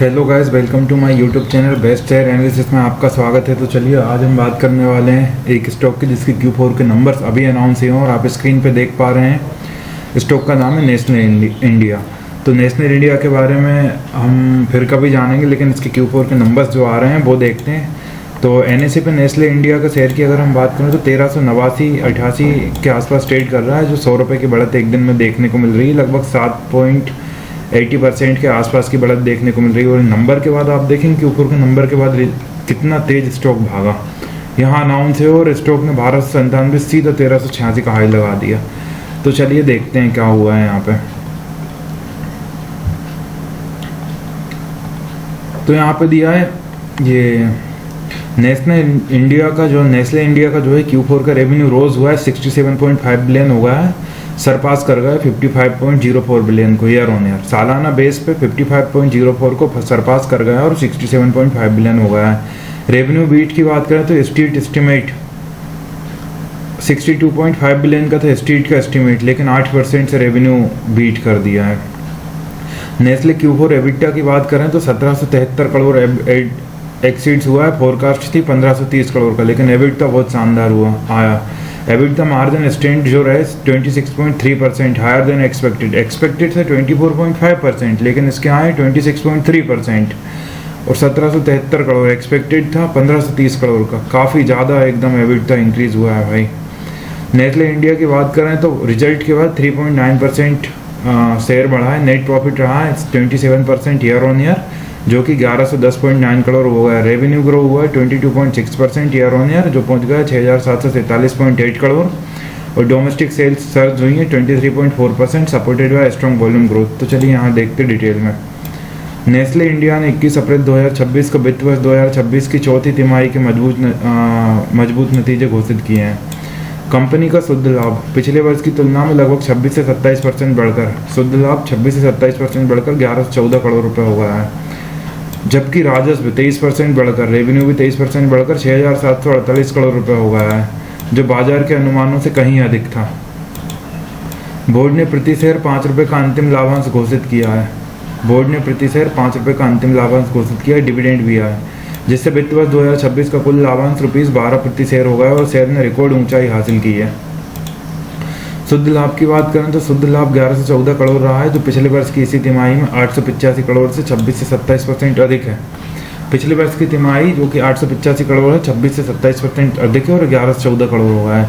Hello guys, welcome to my YouTube channel best share analysis में आपका स्वागत है। तो चलिए आज हम बात करने वाले हैं एक स्टॉक की जिसकी Q4 के नंबर्स अभी अनाउंस हुए हैं और आप स्क्रीन पे देख पा रहे हैं। स्टॉक का नाम है नेस्ले इंडिया। तो नेस्ले इंडिया के बारे में हम फिर कभी जानेंगे, लेकिन इसके Q4 के नंबर्स जो आ रहे हैं वो देखते हैं। तो NSE पे नेस्ले इंडिया का शेयर की अगर हम बात करें तो 1389-88 के आसपास ट्रेड कर रहा है, जो 100 रुपये की बढ़त एक दिन में देखने को मिल रही है। लगभग 7.80% के आसपास की बढ़त देखने को मिल रही है। और नंबर के बाद आप देखेंगे Q4 के नंबर के बाद कितना तेज स्टॉक भागा। यहाँ अनाउंस है और स्टॉक ने 1297 सीधा 1386 का हाई लगा दिया। तो चलिए देखते हैं क्या हुआ है यहाँ पे। तो यहाँ पे दिया है ये नेस्ले इंडिया का जो है Q4 का रेवेन्यू रोज हुआ है 67.5 बिलियन हो गया है, सरपास कर गया 55.04 बिलियन को ईयर ऑन ईयर। सालाना बेस पे 55.04 को सरपास कर गया और 67.5 बिलियन हो गया है। रेवेन्यू बीट की बात करें तो स्ट्रीट एस्टिमेट 62.5 बिलियन का था, स्ट्रीट का एस्टिमेट, लेकिन 8% से रेवेन्यू बीट कर दिया है। नेस्ले Q4 एबिटा की बात करें तो 1773 करोड़ एक्सीड्स हुआ है। फोरकास्ट थी 1530 करोड़ का, लेकिन एबिटा बहुत शानदार हुआ आया। एबिटा मार्जिन स्टैंड जो रहे 26.3%, हायर देन एक्सपेक्टेड था 24.5%, लेकिन इसके आए 26.3%। और 1773 करोड़ एक्सपेक्टेड था 1530 करोड़ का, काफ़ी ज़्यादा एकदम एबिटा इंक्रीज हुआ है भाई। नेस्ले इंडिया की बात करें तो रिजल्ट के बाद 3.9% शेयर बढ़ा है। नेट प्रॉफिट रहा है 27% ईयर ऑन ईयर, जो कि 1110.9 करोड़ हो गया। रेवेन्यू ग्रो हुआ है 22.6% ईयर ऑन ईयर, जो पहुंच गया 6747.8 करोड़। और डोमेस्टिक सेल्स सर्ज हुई है 23.4%, supported by strong volume growth. तो चलिए यहाँ देखते डिटेल में। नेस्ले इंडिया ने 21 अप्रैल 2026 को वित्त वर्ष 2026 की चौथी तिमाही के मजबूत नतीजे घोषित किए हैं। कंपनी का शुद्ध लाभ पिछले वर्ष की तुलना में लगभग 26 से 27% बढ़कर, शुद्ध लाभ 26 से 27% बढ़कर 1114 करोड़ रुपए हो गया है। जबकि राजस्व 23% बढ़कर, रेवेन्यू भी 23% बढ़कर 6748 करोड़ रुपए हो गया है, जो बाजार के अनुमानों से कहीं अधिक था। बोर्ड ने प्रति शेयर 5 रुपये का अंतिम लाभांश घोषित किया है। डिविडेंड भी आया, जिससे वित्त वर्ष 2026 का कुल लाभांश ₹12 प्रति शेयर हो गया और शेयर ने रिकॉर्ड ऊंचाई हासिल की है। शुद्ध लाभ की बात करें तो शुद्ध लाभ 1114 करोड़ रहा है, जो पिछले वर्ष की इसी तिमाही में 885 करोड़ से 26 से 27% अधिक है। पिछले वर्ष की तिमाही जो कि 885 करोड़ है, 26 से 27% अधिक है और 1114 करोड़ हो गया है।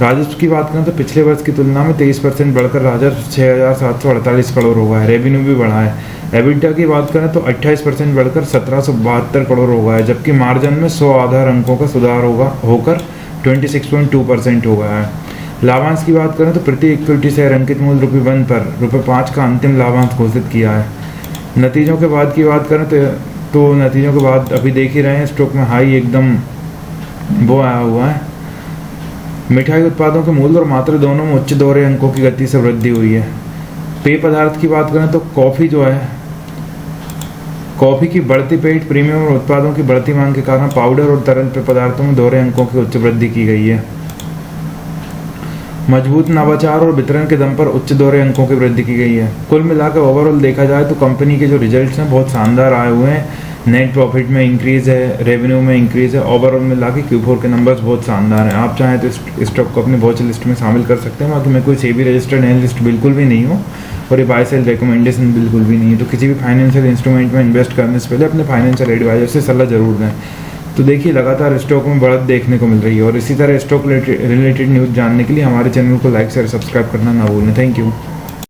राजस्व की बात करें तो पिछले वर्ष की तुलना में 23% बढ़कर राजस्व 6748 करोड़ हो गया है। रेवेन्यू भी बढ़ा है। एबिटा की बात करें तो 28% बढ़कर 1772 करोड़ हो गया है, जबकि मार्जिन में 100 आधार अंकों का सुधार होकर 26.2% हो गया है। लाभांश की बात करें तो प्रति इक्विटी शेयर अंकित मूल्य ₹1 पर ₹5 का अंतिम लाभांश घोषित किया है। नतीजों के बाद की बात करें तो नतीजों के बाद अभी देख ही रहे हैं स्टॉक में हाई एकदम वो आया हुआ है। मिठाई उत्पादों के मूल्य और मात्रा दोनों में उच्च दोहरे अंकों की गति से वृद्धि हुई है। पेय पदार्थ की बात करें तो कॉफ़ी की बढ़ती पेट प्रीमियम और उत्पादों की बढ़ती मांग के कारण पाउडर और तरल पेय पदार्थों में दोहरे अंकों की उच्च वृद्धि की गई है। मजबूत नवाचार और वितरण के दम पर उच्च दोहरे अंकों की वृद्धि की गई है। कुल मिलाकर ओवरऑल देखा जाए तो कंपनी के जो रिजल्ट्स हैं बहुत शानदार आए हुए हैं। नेट प्रॉफिट में इंक्रीज़ है, रेवेन्यू में इंक्रीज़ है, ओवरऑल मिला के Q4 के नंबर्स बहुत शानदार हैं। आप चाहें तो स्टॉक को अपनी वॉच लिस्ट में शामिल कर सकते हैं। बाकी मैं कोई सेबी रजिस्टर्ड एनालिस्ट बिल्कुल भी नहीं हूँ और ये बाय सेल रिकमेंडेशन बिल्कुल भी नहीं है। तो किसी भी फाइनेंशियल इंस्ट्रूमेंट में इन्वेस्ट करने से पहले अपने फाइनेंशियल एडवाइजर से सलाह जरूर दें। तो देखिए लगातार स्टॉक में बढ़त देखने को मिल रही है और इसी तरह स्टॉक रिलेटेड न्यूज़ जानने के लिए हमारे चैनल को लाइक शेयर सब्सक्राइब करना ना भूलें। Thank you.